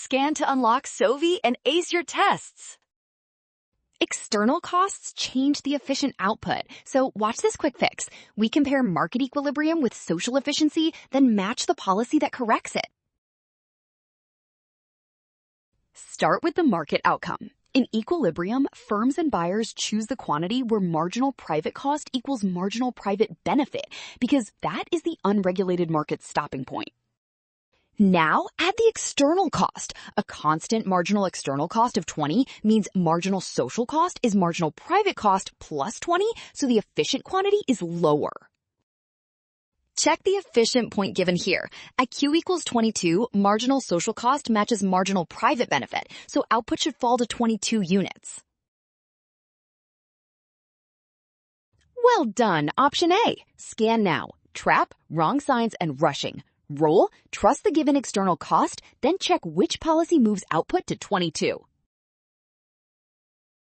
Scan to unlock Sovi and ace your tests. External costs change the efficient output. So watch this quick fix. We compare market equilibrium with social efficiency, then match the policy that corrects it. Start with the market outcome. In equilibrium, firms and buyers choose the quantity where marginal private cost equals marginal private benefit, because that is the unregulated market's stopping point. Now, add the external cost. A constant marginal external cost of 20 means marginal social cost is marginal private cost plus 20, so the efficient quantity is lower. Check the efficient point given here. At Q equals 22, marginal social cost matches marginal private benefit, so output should fall to 22 units. Well done, option A. Scan now. Trap, wrong signs, and rushing. Roll, trust the given external cost, then check which policy moves output to 22.